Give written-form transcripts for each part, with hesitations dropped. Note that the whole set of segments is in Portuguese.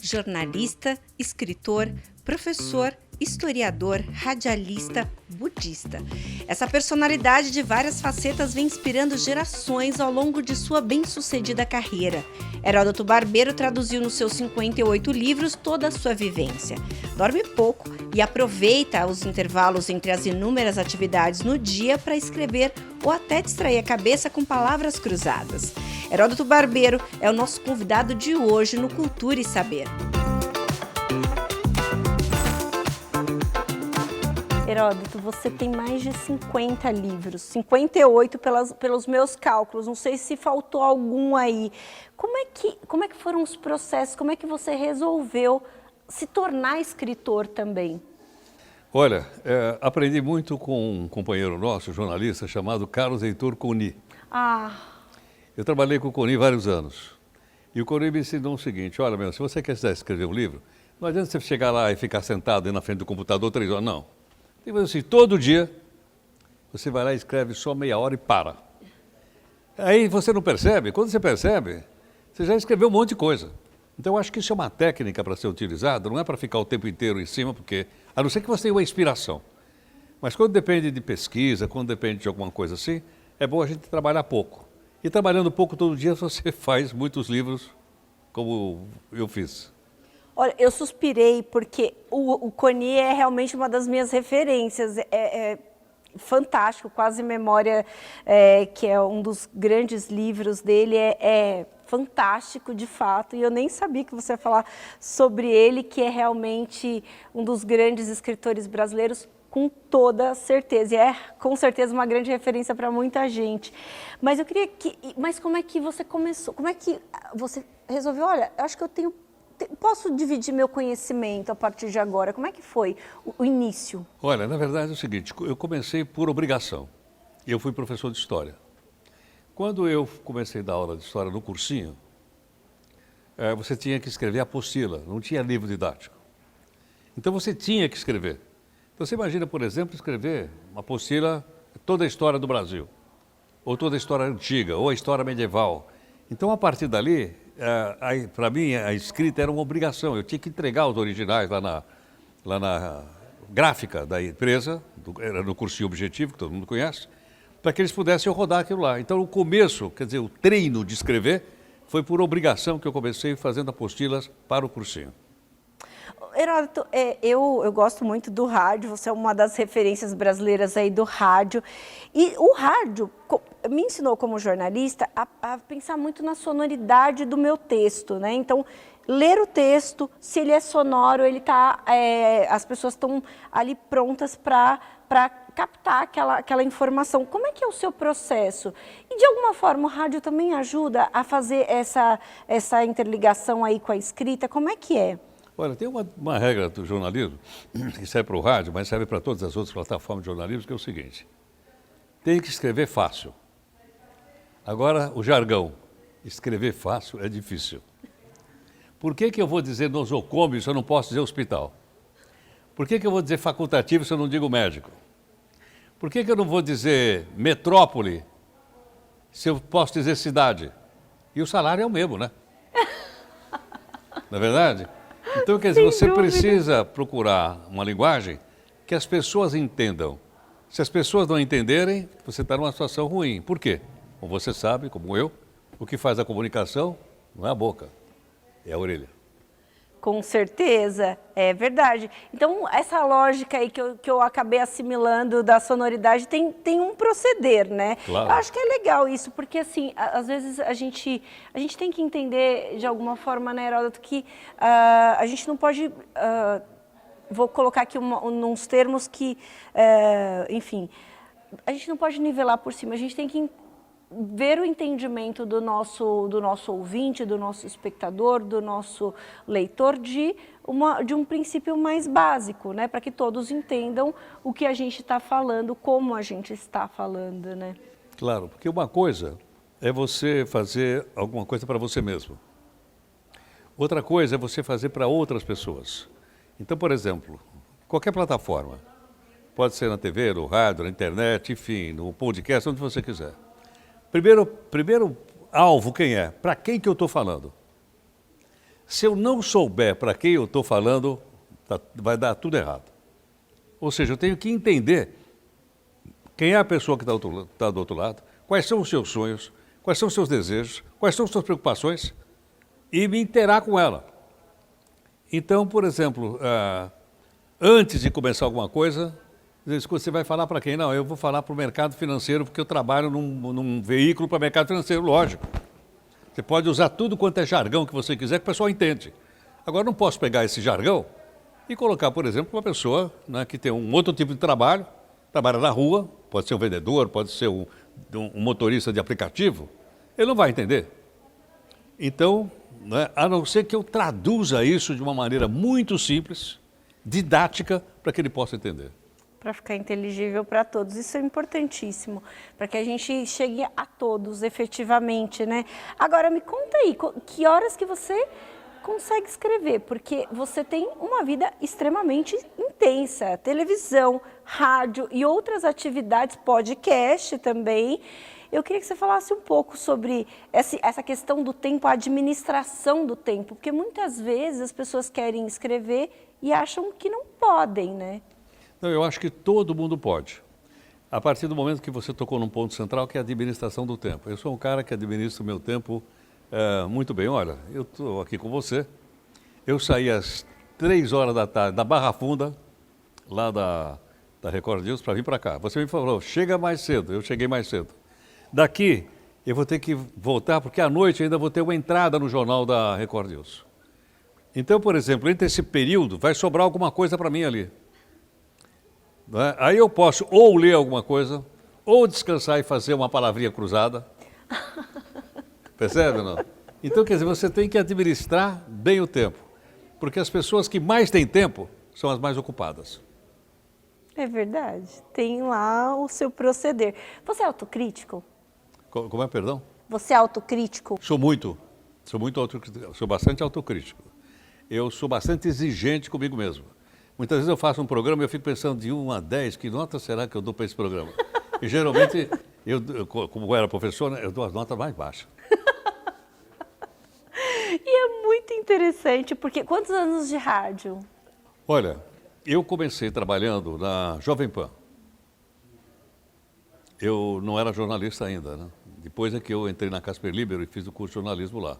jornalista, escritor, professor, historiador, radialista, budista. Essa personalidade de várias facetas vem inspirando gerações ao longo de sua bem-sucedida carreira. Heródoto Barbeiro traduziu nos seus 58 livros toda a sua vivência. Dorme pouco e aproveita os intervalos entre as inúmeras atividades no dia para escrever ou até distrair a cabeça com palavras cruzadas. Heródoto Barbeiro é o nosso convidado de hoje no Cultura e Saber. Heródoto, você tem mais de 50 livros, 58 pelos meus cálculos, não sei se faltou algum aí. Como é que foram os processos, como é que você resolveu se tornar escritor também? Olha, aprendi muito com um companheiro nosso, jornalista, chamado Carlos Heitor Coni. Eu trabalhei com o Coni vários anos. E o Coni me ensinou o seguinte: olha, meu, se você quiser escrever um livro, não adianta você chegar lá e ficar sentado aí na frente do computador 3 horas, não. Tem que fazer assim, todo dia, você vai lá e escreve só meia hora e para. Aí você não percebe, quando você percebe, você já escreveu um monte de coisa. Então eu acho que isso é uma técnica para ser utilizada, não é para ficar o tempo inteiro em cima, porque, a não ser que você tenha uma inspiração. Mas quando depende de pesquisa, quando depende de alguma coisa assim, é bom a gente trabalhar pouco. E trabalhando pouco todo dia, você faz muitos livros, como eu fiz. Olha, eu suspirei porque o Coni é realmente uma das minhas referências, é fantástico, Quase Memória, que é um dos grandes livros dele, é fantástico de fato, e eu nem sabia que você ia falar sobre ele, que é realmente um dos grandes escritores brasileiros, com toda certeza, e é com certeza uma grande referência para muita gente. Mas eu queria mas como é que você começou, como é que você resolveu, olha, eu acho que posso dividir meu conhecimento a partir de agora? Como é que foi o início? Olha, na verdade é o seguinte, eu comecei por obrigação. Eu fui professor de história. Quando eu comecei a dar aula de história no cursinho, você tinha que escrever apostila, não tinha livro didático. Então você tinha que escrever. Você imagina, por exemplo, escrever uma apostila, toda a história do Brasil, ou toda a história antiga, ou a história medieval. Então, a partir dali, para mim, a escrita era uma obrigação. Eu tinha que entregar os originais lá na gráfica da empresa, era no cursinho Objetivo, que todo mundo conhece, para que eles pudessem rodar aquilo lá. Então, o começo, quer dizer, o treino de escrever, foi por obrigação que eu comecei fazendo apostilas para o cursinho. Heródoto, eu gosto muito do rádio, você é uma das referências brasileiras aí do rádio. E o rádio me ensinou como jornalista a pensar muito na sonoridade do meu texto, né? Então, ler o texto, se ele é sonoro, as pessoas estão ali prontas para captar aquela informação. Como é que é o seu processo? E de alguma forma o rádio também ajuda a fazer essa interligação aí com a escrita? Como é que é? Olha, tem uma regra do jornalismo, que serve para o rádio, mas serve para todas as outras plataformas de jornalismo, que é o seguinte: tem que escrever fácil. Agora, o jargão, escrever fácil é difícil. Por que eu vou dizer nosocômio se eu não posso dizer hospital? Por que eu vou dizer facultativo se eu não digo médico? Por que eu não vou dizer metrópole se eu posso dizer cidade? E o salário é o mesmo, né? Não é verdade? Então, quer dizer, você precisa procurar uma linguagem que as pessoas entendam. Se as pessoas não entenderem, você está numa situação ruim. Por quê? Como você sabe, como eu, o que faz a comunicação não é a boca, é a orelha. Com certeza, é verdade. Então, essa lógica aí que eu acabei assimilando da sonoridade tem um proceder, né? Claro. Eu acho que é legal isso, porque assim, às vezes a gente tem que entender de alguma forma, né, Heródoto, que a gente não pode... vou colocar aqui uns termos que, enfim, a gente não pode nivelar por cima, a gente tem que ver o entendimento do nosso ouvinte, do nosso espectador, do nosso leitor de um princípio mais básico, né? Para que todos entendam o que a gente está falando, como a gente está falando, né? Claro, porque uma coisa é você fazer alguma coisa para você mesmo. Outra coisa é você fazer para outras pessoas. Então, por exemplo, qualquer plataforma, pode ser na TV, no rádio, na internet, enfim, no podcast, onde você quiser. Primeiro alvo, quem é? Para quem que eu estou falando? Se eu não souber para quem eu estou falando, vai dar tudo errado. Ou seja, eu tenho que entender quem é a pessoa que está do outro lado, quais são os seus sonhos, quais são os seus desejos, quais são as suas preocupações e me interar com ela. Então, por exemplo, antes de começar alguma coisa, você vai falar para quem? Não, eu vou falar para o mercado financeiro porque eu trabalho num veículo para o mercado financeiro, lógico. Você pode usar tudo quanto é jargão que você quiser, que o pessoal entende. Agora, não posso pegar esse jargão e colocar, por exemplo, uma pessoa, né, que tem um outro tipo de trabalho, trabalha na rua, pode ser um vendedor, pode ser um motorista de aplicativo, ele não vai entender. Então, né, a não ser que eu traduza isso de uma maneira muito simples, didática, para que ele possa entender. Para ficar inteligível para todos. Isso é importantíssimo, para que a gente chegue a todos efetivamente, né? Agora, me conta aí, que horas que você consegue escrever? Porque você tem uma vida extremamente intensa, televisão, rádio e outras atividades, podcast também. Eu queria que você falasse um pouco sobre essa questão do tempo, a administração do tempo, porque muitas vezes as pessoas querem escrever e acham que não podem, né? Não, eu acho que todo mundo pode. A partir do momento que você tocou num ponto central, que é a administração do tempo. Eu sou um cara que administra o meu tempo muito bem. Olha, eu estou aqui com você. Eu saí às 3 horas da tarde da Barra Funda, lá da Record News, para vir para cá. Você me falou, chega mais cedo. Eu cheguei mais cedo. Daqui, eu vou ter que voltar, porque à noite ainda vou ter uma entrada no jornal da Record News. Então, por exemplo, entre esse período, vai sobrar alguma coisa para mim ali. Né? Aí eu posso ou ler alguma coisa, ou descansar e fazer uma palavrinha cruzada. Percebe, não? Então, quer dizer, você tem que administrar bem o tempo. Porque as pessoas que mais têm tempo são as mais ocupadas. É verdade. Tem lá o seu proceder. Você é autocrítico? Como é, perdão? Você é autocrítico? Sou muito autocrítico, sou bastante autocrítico. Eu sou bastante exigente comigo mesmo. Muitas vezes eu faço um programa e eu fico pensando de 1 a 10, que nota será que eu dou para esse programa? E geralmente, como eu era professor, né, eu dou as notas mais baixas. E é muito interessante, porque quantos anos de rádio? Olha, eu comecei trabalhando na Jovem Pan. Eu não era jornalista ainda, né? Depois é que eu entrei na Casper Libero e fiz o curso de jornalismo lá.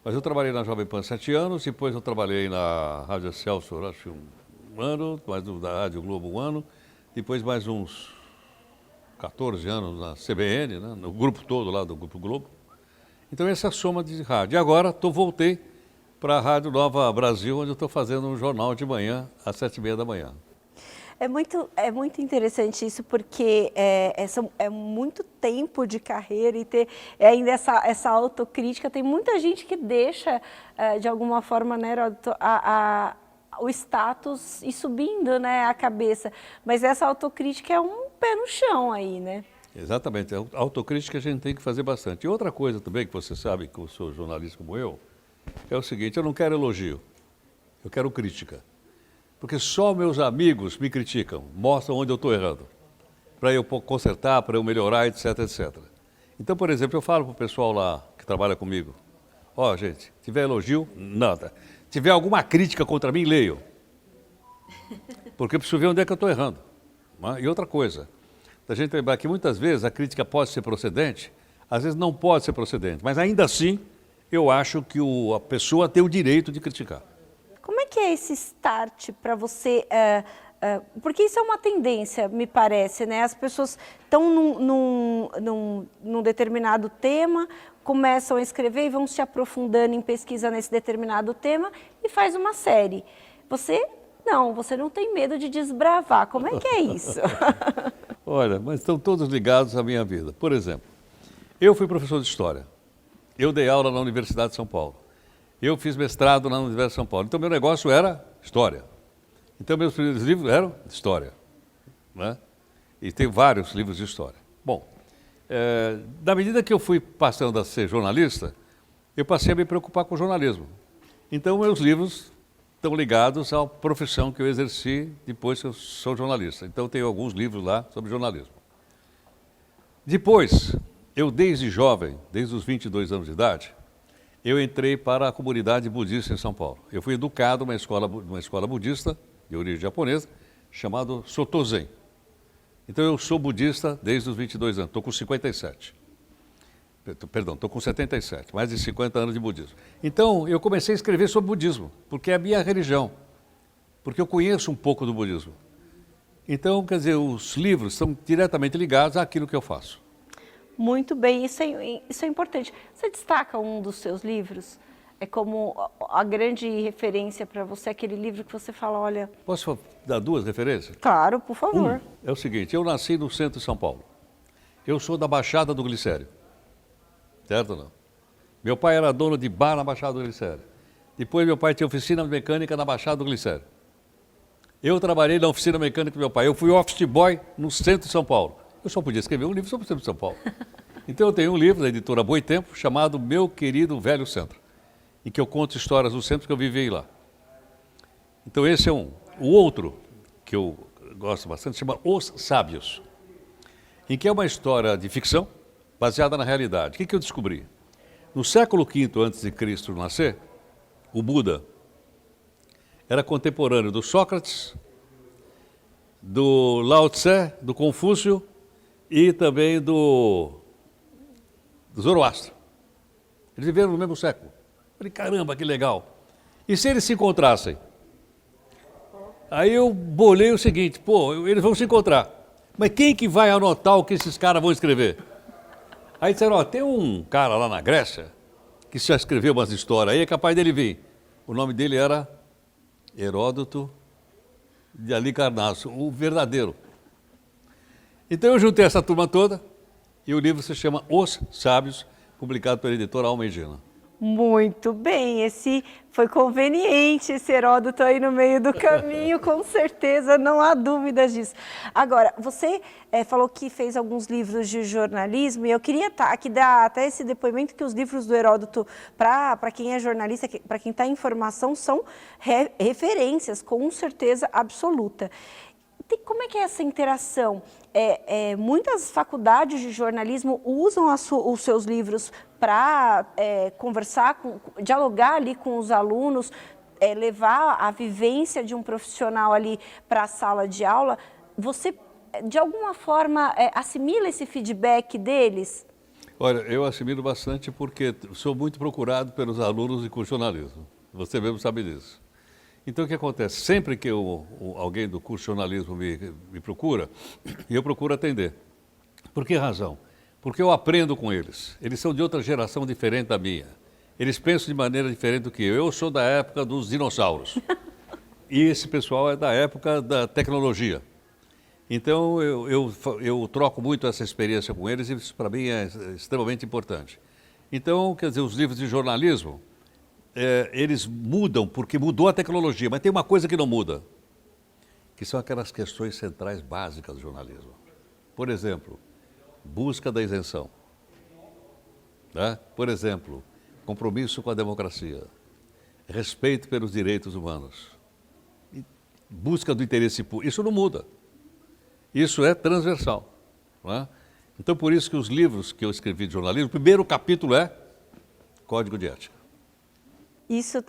Mas eu trabalhei na Jovem Pan 7 anos, depois eu trabalhei na Rádio Excelsior, acho que um ano, mais da Rádio Globo 1 ano, depois mais uns 14 anos na CBN, né? No grupo todo lá do Grupo Globo. Então essa é a soma de rádio. E agora voltei para a Rádio Nova Brasil, onde eu estou fazendo um jornal de manhã, às 7h30 da manhã. É muito interessante isso, porque é muito tempo de carreira e ter ainda essa autocrítica. Tem muita gente que deixa, de alguma forma, né, o status e subindo, né, a cabeça. Mas essa autocrítica é um pé no chão aí, né? Exatamente. A autocrítica a gente tem que fazer bastante. E outra coisa também, que você sabe, que eu sou jornalista como eu, é o seguinte, eu não quero elogio, eu quero crítica. Porque só meus amigos me criticam, mostram onde eu estou errando, para eu consertar, para eu melhorar, etc, etc. Então, por exemplo, eu falo para o pessoal lá que trabalha comigo, ó, gente, se tiver elogio, nada. Se tiver alguma crítica contra mim, leio. Porque eu preciso ver onde é que eu estou errando. E outra coisa, a gente lembrar que muitas vezes a crítica pode ser procedente, às vezes não pode ser procedente, mas ainda assim eu acho que a pessoa tem o direito de criticar. Como é que é esse start para você? Porque isso é uma tendência, me parece, né? As pessoas estão num determinado tema, começam a escrever e vão se aprofundando em pesquisa nesse determinado tema e faz uma série. Você não tem medo de desbravar. Como é que é isso? Olha, mas estão todos ligados à minha vida. Por exemplo, eu fui professor de História. Eu dei aula na Universidade de São Paulo. Eu fiz mestrado na Universidade de São Paulo. Então, meu negócio era História. Então, meus primeiros livros eram História. Né? E tem vários livros de História. Bom, na medida que eu fui passando a ser jornalista, eu passei a me preocupar com o jornalismo. Então, meus livros estão ligados à profissão que eu exerci depois que eu sou jornalista. Então, tenho alguns livros lá sobre jornalismo. Depois, eu desde jovem, desde os 22 anos de idade, eu entrei para a comunidade budista em São Paulo. Eu fui educado numa escola budista, de origem japonesa, chamado Soto Zen. Então eu sou budista desde os 22 anos, estou com 57. Perdão, estou com 77, mais de 50 anos de budismo. Então eu comecei a escrever sobre budismo, porque é a minha religião, porque eu conheço um pouco do budismo. Então, quer dizer, os livros estão diretamente ligados àquilo que eu faço. Muito bem, isso é importante. Você destaca um dos seus livros? É como a grande referência para você, aquele livro que você fala, olha... Posso dar duas referências? Claro, por favor. É o seguinte, eu nasci no centro de São Paulo. Eu sou da Baixada do Glicério. Certo ou não? Meu pai era dono de bar na Baixada do Glicério. Depois meu pai tinha oficina mecânica na Baixada do Glicério. Eu trabalhei na oficina mecânica do meu pai. Eu fui office boy no centro de São Paulo. Eu só podia escrever um livro sobre o centro de São Paulo. Então eu tenho um livro da editora Boitempo chamado Meu Querido Velho Centro, em que eu conto histórias do centro que eu vivi lá. Então esse é um. O outro, que eu gosto bastante, chama Os Sábios, em que é uma história de ficção baseada na realidade. O que eu descobri? No século V a.C. nascer, o Buda era contemporâneo do Sócrates, do Lao Tse, do Confúcio e também do Zoroastro. Eles viveram no mesmo século. Eu falei, caramba, que legal. E se eles se encontrassem? Aí eu bolei o seguinte, eles vão se encontrar. Mas quem que vai anotar o que esses caras vão escrever? Aí disseram, tem um cara lá na Grécia que já escreveu umas histórias aí, é capaz dele vir. O nome dele era Heródoto de Halicarnasso, o verdadeiro. Então eu juntei essa turma toda e o livro se chama Os Sábios, publicado pela editora Almedina. Muito bem, esse foi conveniente, esse Heródoto aí no meio do caminho, com certeza, não há dúvidas disso. Agora, você falou que fez alguns livros de jornalismo, e eu queria aqui dar até esse depoimento que os livros do Heródoto, para quem é jornalista, para quem está em formação, são referências, com certeza absoluta. Como é que é essa interação? Muitas faculdades de jornalismo usam os seus livros para conversar, dialogar ali com os alunos, levar a vivência de um profissional ali para a sala de aula. Você, de alguma forma, assimila esse feedback deles? Olha, eu assimilo bastante porque sou muito procurado pelos alunos de curso de jornalismo. Você mesmo sabe disso. Então, o que acontece? Sempre que alguém do curso de jornalismo me procura, eu procuro atender. Por que razão? Porque eu aprendo com eles. Eles são de outra geração diferente da minha. Eles pensam de maneira diferente do que eu. Eu sou da época dos dinossauros. E esse pessoal é da época da tecnologia. Então, eu troco muito essa experiência com eles e isso, para mim, é extremamente importante. Então, quer dizer, os livros de jornalismo, eles mudam porque mudou a tecnologia, mas tem uma coisa que não muda, que são aquelas questões centrais básicas do jornalismo. Por exemplo, busca da isenção. Né? Por exemplo, compromisso com a democracia, respeito pelos direitos humanos, busca do interesse público. Isso não muda. Isso é transversal. Né? Então, por isso que os livros que eu escrevi de jornalismo, o primeiro capítulo é Código de Ética. Isso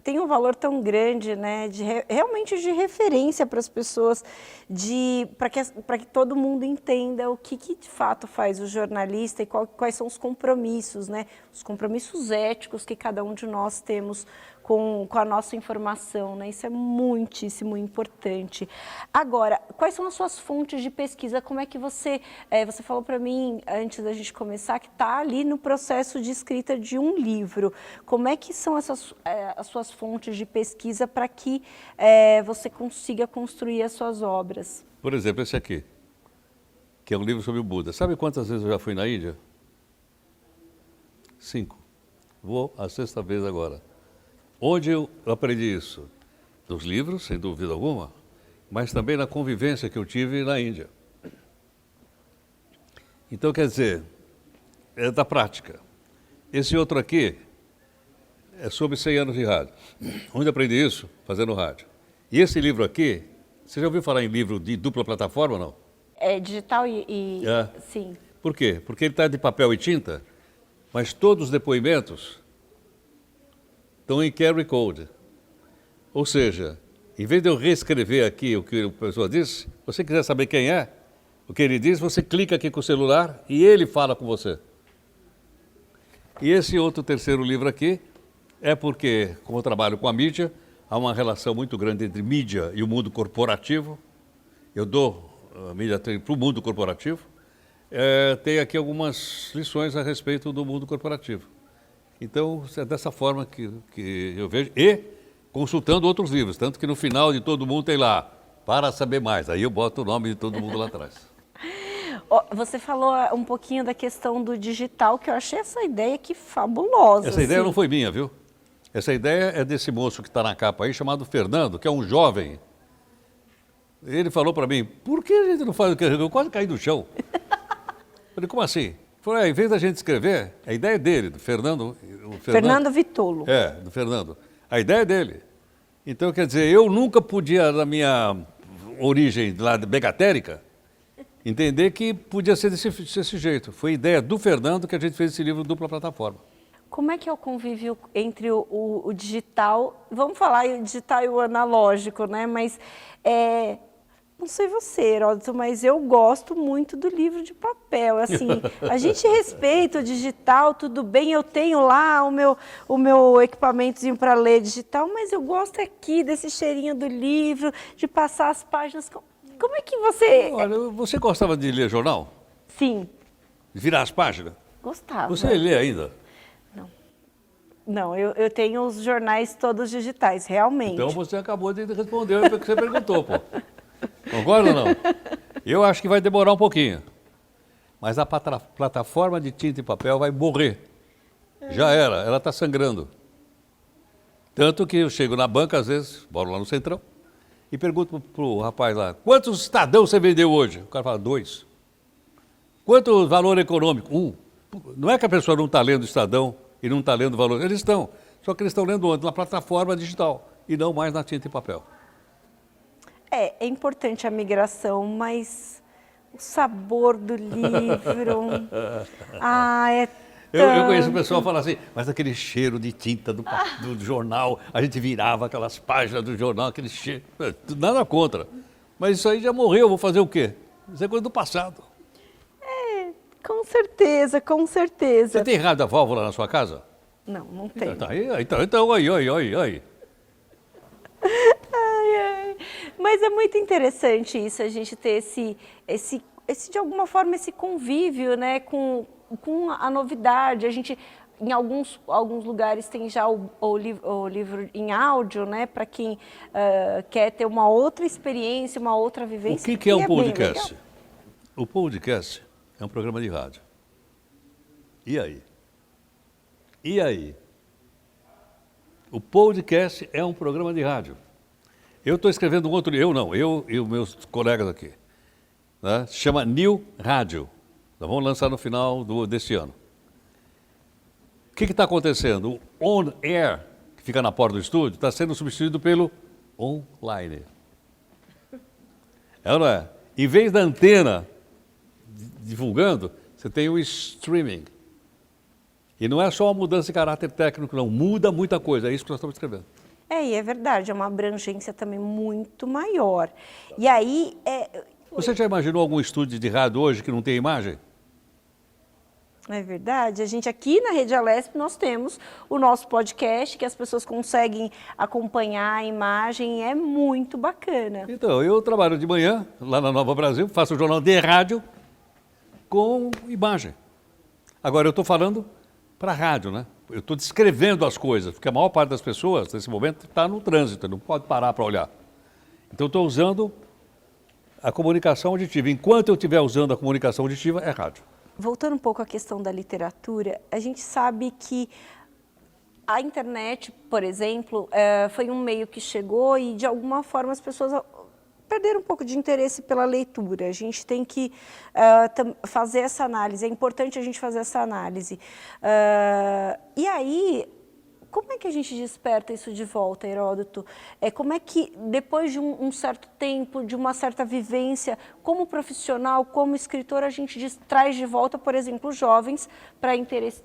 tem um valor tão grande, né, realmente de referência para as pessoas, para que todo mundo entenda o que de fato faz o jornalista e quais são os compromissos, né, os compromissos éticos que cada um de nós temos com a nossa informação, né? Isso é muitíssimo importante. Agora, quais são as suas fontes de pesquisa? Como é que você falou para mim, antes da gente começar, que está ali no processo de escrita de um livro. Como é que são as suas fontes de pesquisa para que você consiga construir as suas obras? Por exemplo, esse aqui, que é um livro sobre o Buda. Sabe quantas vezes eu já fui na Índia? 5. Vou a 6ª vez agora. Onde eu aprendi isso? Dos livros, sem dúvida alguma, mas também na convivência que eu tive na Índia. Então, quer dizer, é da prática. Esse outro aqui é sobre 100 anos de rádio. Onde eu aprendi isso? Fazendo rádio. E esse livro aqui, você já ouviu falar em livro de dupla plataforma ou não? É digital e... É. Sim. Por quê? Porque ele está de papel e tinta mas todos os depoimentos estão em QR Code. Ou seja, em vez de eu reescrever aqui o que a pessoa disse, se você quiser saber quem é, o que ele diz, você clica aqui com o celular e ele fala com você. E esse outro terceiro livro aqui é porque, como eu trabalho com a mídia, há uma relação muito grande entre mídia e o mundo corporativo. Eu dou a mídia para o mundo corporativo. Tem aqui algumas lições a respeito do mundo corporativo. Então, é dessa forma que eu vejo. E consultando outros livros, tanto que no final de todo mundo tem lá, para saber mais. Aí eu boto o nome de todo mundo lá atrás. Você falou um pouquinho da questão do digital, que eu achei essa ideia aqui fabulosa. Essa ideia não foi minha, viu? Essa ideia é desse moço que está na capa aí, chamado Fernando, que é um jovem. Ele falou para mim, por que a gente não faz o que eu quase caí do chão? Falei, como assim? Falei, em vez da gente escrever, a ideia é dele, do Fernando. Fernando Vitolo. Do Fernando. A ideia é dele. Então, quer dizer, eu nunca podia, na minha origem lá de megatérica, entender que podia ser desse jeito. Foi ideia do Fernando que a gente fez esse livro Dupla Plataforma. Como é que é o convívio entre o digital, vamos falar o digital e o analógico, né? Mas, não sei você, Heródoto, mas eu gosto muito do livro de papel. Assim, a gente respeita o digital, tudo bem, eu tenho lá o meu equipamentozinho para ler digital, mas eu gosto aqui desse cheirinho do livro, de passar as páginas. Como é que você... Olha, você gostava de ler jornal? Sim. Virar as páginas? Gostava. Você lê ainda? Não, eu tenho os jornais todos digitais, realmente. Então você acabou de responder o que você perguntou, pô. Concorda ou não? Eu acho que vai demorar um pouquinho. Mas a plataforma de tinta e papel vai morrer. Já era, ela está sangrando. Tanto que eu chego na banca, às vezes, moro lá no Centrão, e pergunto para o rapaz lá, quantos Estadão você vendeu hoje? O cara fala, 2. Quanto valor econômico? 1. Não é que a pessoa não está lendo Estadão e não está lendo valor. Eles estão. Só que eles estão lendo onde? Na plataforma digital e não mais na tinta e papel. É importante a migração, mas o sabor do livro... Eu conheço o pessoal que fala assim, mas aquele cheiro de tinta do jornal, a gente virava aquelas páginas do jornal, aquele cheiro, nada contra. Mas isso aí já morreu, vou fazer o quê? Isso é coisa do passado. Com certeza, com certeza. Você tem rádio a válvula na sua casa? Não, não tem. Então, aí. Mas é muito interessante isso, a gente ter esse de alguma forma, esse convívio, né, com a novidade. A gente, em alguns lugares, tem já o livro em áudio, né, para quem quer ter uma outra experiência, uma outra vivência. O que é um podcast? O podcast é um programa de rádio. E aí? O podcast é um programa de rádio. Eu estou escrevendo um outro, eu e os meus colegas aqui, né? Se chama New Rádio. Nós vamos lançar no final desse ano. O que está acontecendo? O On Air, que fica na porta do estúdio, está sendo substituído pelo online. É ou não é? Em vez da antena divulgando, você tem o streaming. E não é só uma mudança de caráter técnico, não. Muda muita coisa, é isso que nós estamos escrevendo. E é verdade, é uma abrangência também muito maior. E aí... Você já imaginou algum estúdio de rádio hoje que não tem imagem? É verdade. A gente aqui na Rede Alesp, nós temos o nosso podcast, que as pessoas conseguem acompanhar a imagem, é muito bacana. Então, eu trabalho de manhã, lá na Nova Brasil, faço um jornal de rádio com imagem. Agora, eu estou falando para a rádio, né? Eu estou descrevendo as coisas, porque a maior parte das pessoas, nesse momento, está no trânsito, não pode parar para olhar. Então, estou usando a comunicação auditiva. Enquanto eu estiver usando a comunicação auditiva, é rádio. Voltando um pouco à questão da literatura, a gente sabe que a internet, por exemplo, foi um meio que chegou e, de alguma forma, as pessoas perderam um pouco de interesse pela leitura. A gente tem que fazer essa análise, é importante a gente fazer essa análise. E aí, como é que a gente desperta isso de volta, Heródoto? Como é que, depois de um certo tempo, de uma certa vivência, como profissional, como escritor, a gente traz de volta, por exemplo, os jovens para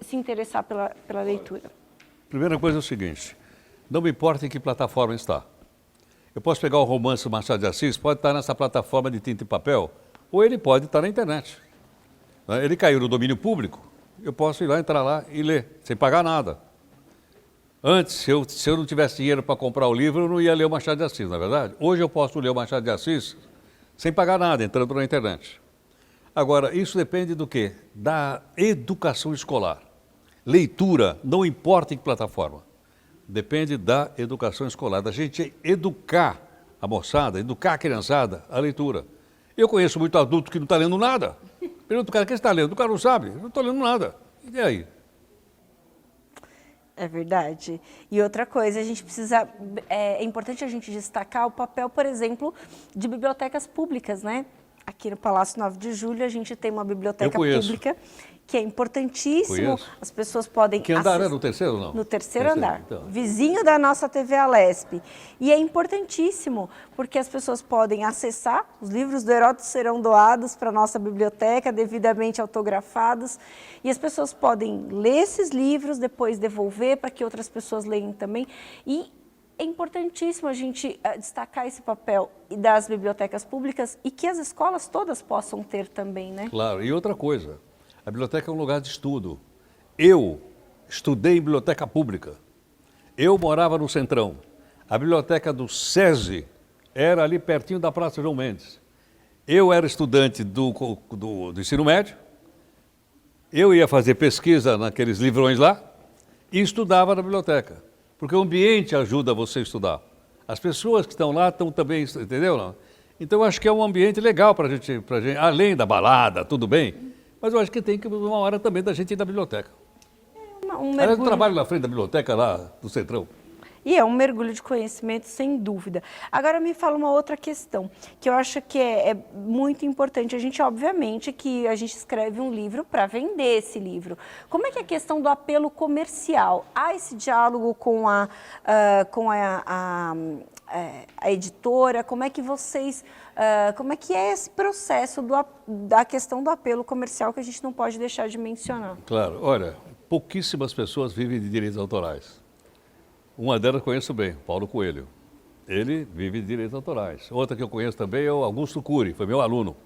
se interessar pela leitura? Primeira coisa é o seguinte, não me importa em que plataforma está. Eu posso pegar o romance do Machado de Assis, pode estar nessa plataforma de tinta e papel, ou ele pode estar na internet. Ele caiu no domínio público, eu posso ir lá, entrar lá e ler, sem pagar nada. Antes, se eu não tivesse dinheiro para comprar o livro, eu não ia ler o Machado de Assis, não é verdade? Hoje eu posso ler o Machado de Assis sem pagar nada, entrando na internet. Agora, isso depende do quê? Da educação escolar. Leitura, não importa em que plataforma. Depende da educação escolar, da gente educar a moçada, educar a criançada a leitura. Eu conheço muito adulto que não está lendo nada. Pergunto, cara, o que você está lendo? O cara não sabe, eu não estou lendo nada. E aí? É verdade. E outra coisa, a gente precisa, é importante a gente destacar o papel, por exemplo, de bibliotecas públicas, né? Aqui no Palácio 9 de Julho a gente tem uma biblioteca pública que é importantíssimo. Conheço. As pessoas podem... Que andar é no terceiro ou não? No terceiro andar, então. Vizinho da nossa TV Alesp. E é importantíssimo, porque as pessoas podem acessar, os livros do Heródoto serão doados para a nossa biblioteca, devidamente autografados, e as pessoas podem ler esses livros, depois devolver para que outras pessoas leiam também. E é importantíssimo a gente destacar esse papel das bibliotecas públicas e que as escolas todas possam ter também, né? Claro, e outra coisa, a biblioteca é um lugar de estudo. Eu estudei em biblioteca pública. Eu morava no Centrão. A biblioteca do SESI era ali pertinho da Praça João Mendes. Eu era estudante do ensino médio, eu ia fazer pesquisa naqueles livrões lá e estudava na biblioteca. Porque o ambiente ajuda você a estudar. As pessoas que estão lá estão também, entendeu? Não? Então, eu acho que é um ambiente legal para a gente, além da balada, tudo bem, mas eu acho que tem que uma hora também da gente ir na biblioteca. Eu trabalho na frente da biblioteca lá do Centrão. E é um mergulho de conhecimento, sem dúvida. Agora me fala uma outra questão, que eu acho que é muito importante. A gente, obviamente, que a gente escreve um livro para vender esse livro. Como é que é a questão do apelo comercial? Há esse diálogo com a editora? Como é que vocês... como é que é esse processo da questão do apelo comercial que a gente não pode deixar de mencionar? Claro, olha, pouquíssimas pessoas vivem de direitos autorais. Uma delas eu conheço bem, Paulo Coelho. Ele vive de direitos autorais. Outra que eu conheço também é o Augusto Cury, foi meu aluno.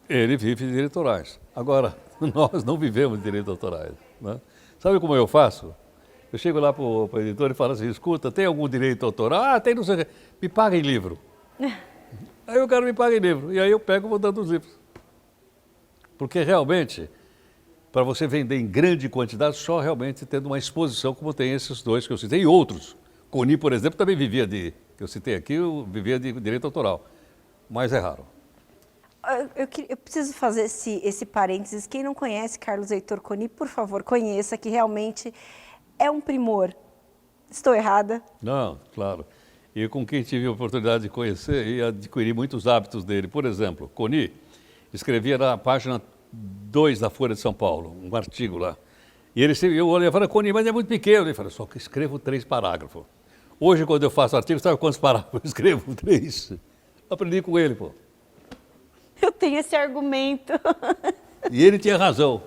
Ele vive de direitos autorais. Agora, nós não vivemos de direitos autorais. Né? Sabe como eu faço? Eu chego lá para o editor e falo assim, escuta, tem algum direito autoral? Ah, tem, não sei o quê. Me paga em livro. Aí o cara me paga em livro. E aí eu pego e vou dando os livros. Porque realmente... para você vender em grande quantidade, só realmente tendo uma exposição como tem esses dois que eu citei, e outros. Coni, por exemplo, também vivia que eu citei aqui, vivia de direito autoral, mas é raro. Eu preciso fazer esse parênteses. Quem não conhece Carlos Heitor Coni, por favor, conheça, que realmente é um primor. Estou errada? Não, claro. E com quem tive a oportunidade de conhecer e adquirir muitos hábitos dele. Por exemplo, Coni escrevia na página 2 da Folha de São Paulo, um artigo lá. E eu olhei e falei, Coni, mas é muito pequeno. Ele falou, só que escrevo 3 parágrafos. Hoje, quando eu faço artigo, sabe quantos parágrafos eu escrevo? 3. Aprendi com ele, pô. Eu tenho esse argumento. E ele tinha razão.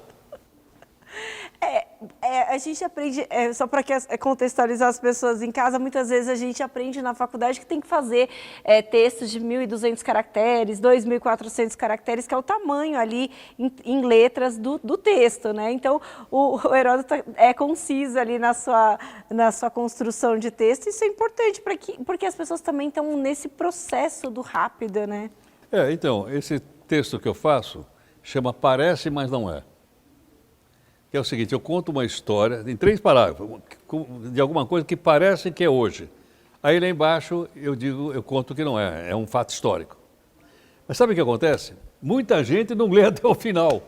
A gente aprende, só para contextualizar as pessoas em casa, muitas vezes a gente aprende na faculdade que tem que fazer textos de 1.200 caracteres, 2.400 caracteres, que é o tamanho ali em letras do texto, né? Então, o Heródoto é conciso ali na sua construção de texto. Isso é importante porque as pessoas também estão nesse processo do rápido, né? Então, esse texto que eu faço chama Parece, mas não é. Que é o seguinte, eu conto uma história em 3 parágrafos, de alguma coisa que parece que é hoje. Aí lá embaixo eu conto que não é um fato histórico. Mas sabe o que acontece? Muita gente não lê até o final.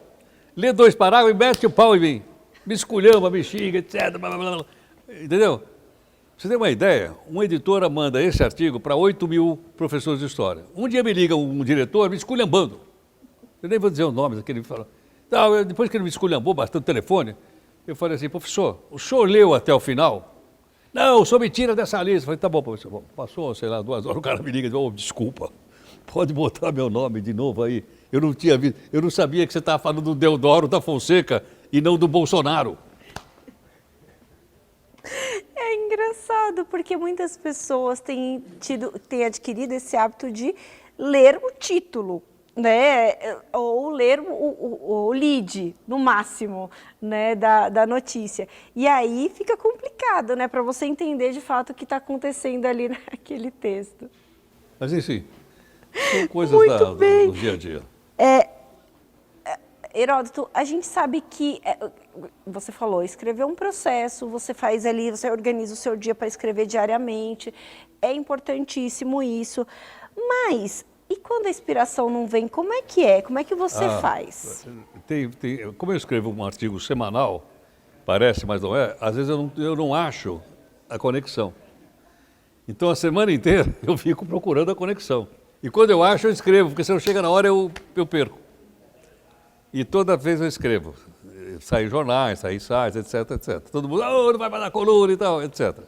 Lê 2 parágrafos e mete o pau em mim. Me esculhamba, me xinga, etc. Blá, blá, blá. Entendeu? Pra você ter uma ideia, uma editora manda esse artigo para 8.000 professores de história. Um dia me liga um diretor me esculhambando. Eu nem vou dizer o nome daquele que fala. Depois que ele me esculhambou bastante no telefone, Eu falei assim, professor, o senhor leu até o final? Não, o senhor me tira dessa lista. Eu falei, tá bom, professor. Passou, sei lá, 2 horas, o cara me liga e diz, oh, desculpa, pode botar meu nome de novo aí. Eu não tinha visto, eu não sabia que você estava falando do Deodoro da Fonseca e não do Bolsonaro. É engraçado, porque muitas pessoas têm adquirido esse hábito de ler o título, né? Ou ler o lead, no máximo, né? da notícia. E aí fica complicado, né? Para você entender de fato o que está acontecendo ali naquele texto. Mas enfim, são coisas do dia a dia. Heródoto, a gente sabe que, você falou, escrever um processo, você faz ali, você organiza o seu dia para escrever diariamente, é importantíssimo isso, mas e quando a inspiração não vem, como é que é? Como é que você faz? Como eu escrevo um artigo semanal, parece, mas não é, às vezes eu não acho a conexão. Então a semana inteira eu fico procurando a conexão. E quando eu acho, eu escrevo, porque se não chega na hora eu perco. E toda vez eu escrevo. Sai em jornais, sai em sites, etc, etc. Todo mundo, não vai mandar coluna e tal, etc.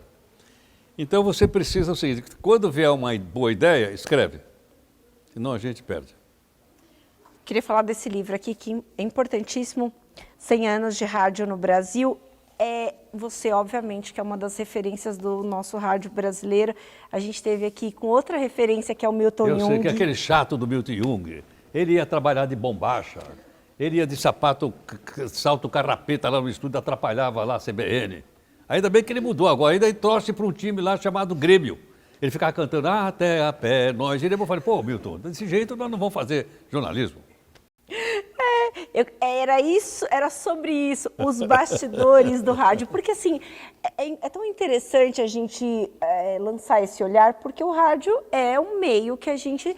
Então você precisa o seguinte, quando vier uma boa ideia, escreve. Senão a gente perde. Queria falar desse livro aqui, que é importantíssimo, 100 anos de rádio no Brasil. Você, obviamente, que é uma das referências do nosso rádio brasileiro. A gente teve aqui com outra referência, que é o Milton Jung. Eu sei que é aquele chato do Milton Jung. Ele ia trabalhar de bombacha. Ele ia de salto carrapeta lá no estúdio, atrapalhava lá a CBN. Ainda bem que ele mudou agora, ainda ele torce para um time lá chamado Grêmio. Ele ficava cantando, até a pé, nós. E eu falei, pô, Milton, desse jeito nós não vamos fazer jornalismo. Era sobre isso, os bastidores do rádio. Porque, assim, é tão interessante a gente lançar esse olhar, porque o rádio é um meio que a gente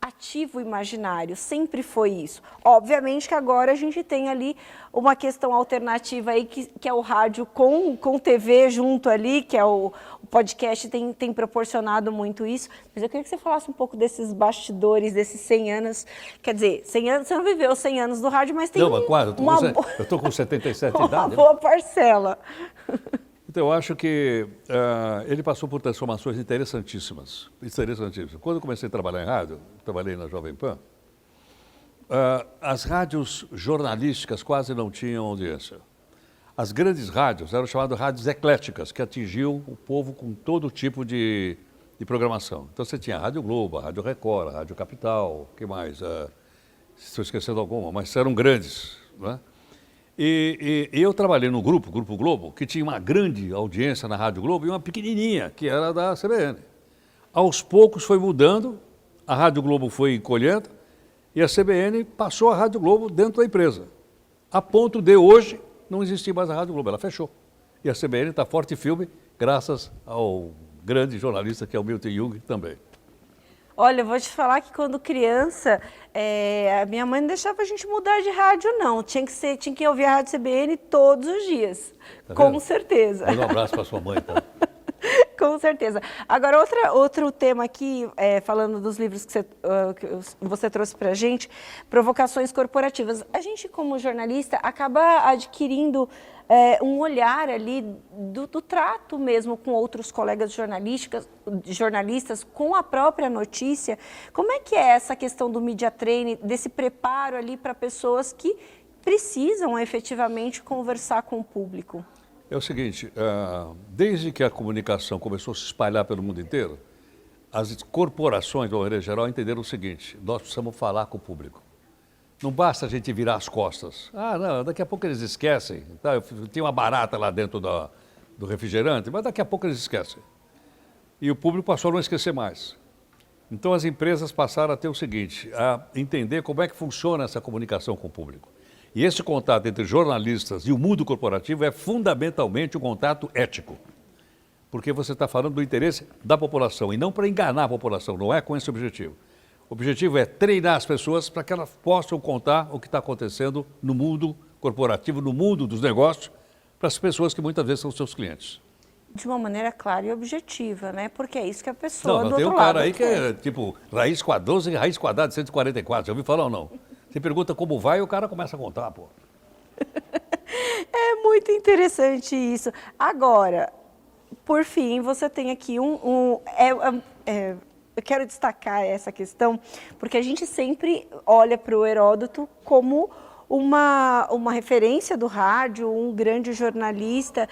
ativa o imaginário, sempre foi isso. Obviamente que agora a gente tem ali uma questão alternativa aí, que é o rádio com TV junto ali, que é o podcast tem proporcionado muito isso. Mas eu queria que você falasse um pouco desses bastidores, desses 100 anos. Quer dizer, 100 anos, você não viveu 100 anos do rádio, mas tem mas quase, eu estou com 77 de idade. Uma boa parcela. Então, eu acho que ele passou por transformações interessantíssimas. Quando eu comecei a trabalhar em rádio, trabalhei na Jovem Pan, as rádios jornalísticas quase não tinham audiência. As grandes rádios eram chamadas rádios ecléticas, que atingiam o povo com todo tipo de programação. Então, você tinha a Rádio Globo, a Rádio Record, a Rádio Capital, o que mais? Estou esquecendo alguma, mas eram grandes, não é? E eu trabalhei no Grupo Globo, que tinha uma grande audiência na Rádio Globo e uma pequenininha, que era da CBN. Aos poucos foi mudando, a Rádio Globo foi encolhendo e a CBN passou a Rádio Globo dentro da empresa. A ponto de hoje não existir mais a Rádio Globo, ela fechou. E a CBN está forte e firme, graças ao grande jornalista que é o Milton Jung também. Olha, eu vou te falar que quando criança, a minha mãe não deixava a gente mudar de rádio, não. Tinha que ouvir a Rádio CBN todos os dias, tá com certeza. Manda um abraço para sua mãe, tá? Com certeza. Agora, outro tema aqui, falando dos livros que você trouxe para a gente, provocações corporativas. A gente, como jornalista, acaba adquirindo um olhar ali do trato mesmo com outros colegas jornalistas, com a própria notícia. Como é que é essa questão do media training, desse preparo ali para pessoas que precisam efetivamente conversar com o público? É o seguinte, desde que a comunicação começou a se espalhar pelo mundo inteiro, as corporações, de maneira geral, entenderam o seguinte, nós precisamos falar com o público. Não basta a gente virar as costas. Não, daqui a pouco eles esquecem. Tá? Eu tinha uma barata lá dentro do refrigerante, mas daqui a pouco eles esquecem. E o público passou a não esquecer mais. Então as empresas passaram a ter o seguinte, a entender como é que funciona essa comunicação com o público. E esse contato entre jornalistas e o mundo corporativo é fundamentalmente um contato ético. Porque você está falando do interesse da população e não para enganar a população, não é com esse objetivo. O objetivo é treinar as pessoas para que elas possam contar o que está acontecendo no mundo corporativo, no mundo dos negócios, para as pessoas que muitas vezes são seus clientes. De uma maneira clara e objetiva, né? Porque é isso que a pessoa do tem outro um cara lado aí que é tipo raiz quadrada e raiz quadrada de 144, já ouviu falar ou não? Você pergunta como vai e o cara começa a contar, pô. É muito Muito interessante isso. Agora, por fim, você tem aqui eu quero destacar essa questão, porque a gente sempre olha para o Heródoto como uma referência do rádio, um grande jornalista,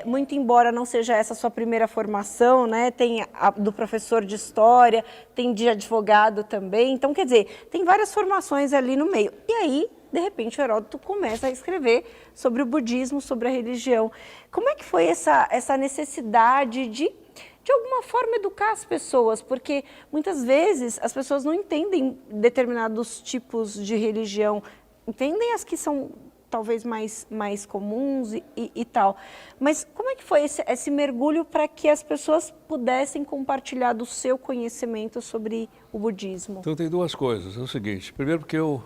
muito embora não seja essa a sua primeira formação, né? Tem a do professor de história, tem de advogado também, então quer dizer, tem várias formações ali no meio. E aí, de repente, o Heródoto começa a escrever sobre o budismo, sobre a religião. Como é que foi essa necessidade de alguma forma, educar as pessoas? Porque muitas vezes as pessoas não entendem determinados tipos de religião, entendem as que são talvez mais comuns e tal. Mas como é que foi esse mergulho para que as pessoas pudessem compartilhar do seu conhecimento sobre o budismo? Então tem duas coisas. É o seguinte, primeiro porque eu,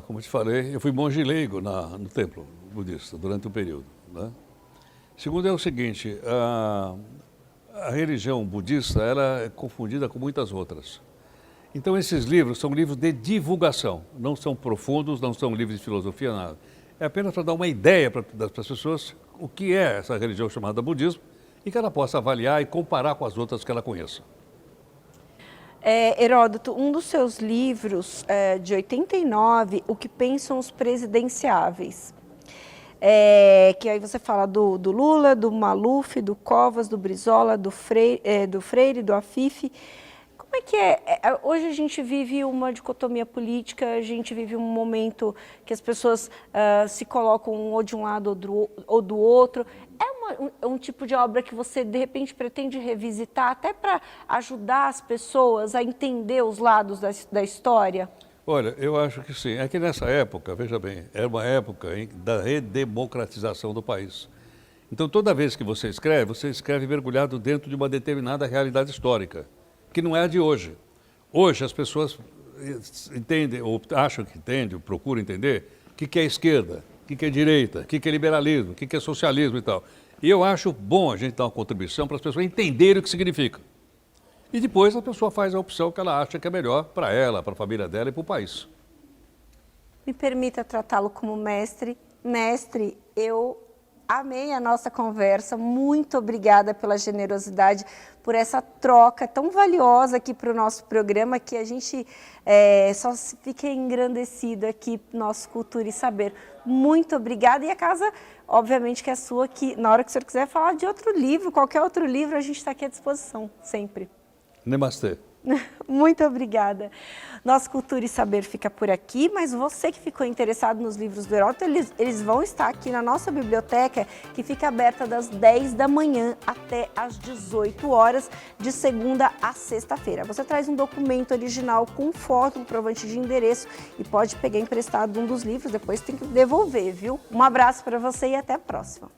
como eu te falei, eu fui monge leigo no templo budista durante um período, né? Segundo é o seguinte, a religião budista ela é confundida com muitas outras. Então esses livros são livros de divulgação, não são profundos, não são livros de filosofia, nada. É apenas para dar uma ideia para as pessoas o que é essa religião chamada budismo e que ela possa avaliar e comparar com as outras que ela conheça. Heródoto, um dos seus livros, de 89, O que Pensam os Presidenciáveis, que aí você fala do Lula, do Maluf, do Covas, do Brizola, do Freire, do Afif. Como é que hoje a gente vive uma dicotomia política, a gente vive um momento que as pessoas se colocam ou de um lado ou do outro. É um tipo de obra que você, de repente, pretende revisitar até para ajudar as pessoas a entender os lados da história? Olha, eu acho que sim. É que nessa época, veja bem, era uma época da redemocratização do país. Então, toda vez que você escreve mergulhado dentro de uma determinada realidade histórica, que não é a de hoje. Hoje as pessoas entendem, ou acham que entendem, ou procuram entender, o que é esquerda, o que é direita, o que é liberalismo, o que é socialismo e tal. E eu acho bom a gente dar uma contribuição para as pessoas entenderem o que significa. E depois a pessoa faz a opção que ela acha que é melhor para ela, para a família dela e para o país. Me permita tratá-lo como mestre. Mestre, eu amei a nossa conversa, muito obrigada pela generosidade, por essa troca tão valiosa aqui para o nosso programa, que a gente só fica engrandecido aqui no nosso Cultura e Saber. Muito obrigada, e a casa, obviamente, que é sua, que na hora que o senhor quiser falar de outro livro, qualquer outro livro, a gente está aqui à disposição, sempre. Namastê. Muito obrigada. Nosso Cultura e Saber fica por aqui, mas você que ficou interessado nos livros do Heródoto, eles vão estar aqui na nossa biblioteca, que fica aberta das 10 da manhã até às 18 horas, de segunda a sexta-feira. Você traz um documento original com foto, comprovante de endereço e pode pegar emprestado um dos livros, depois tem que devolver, viu? Um abraço para você e até a próxima.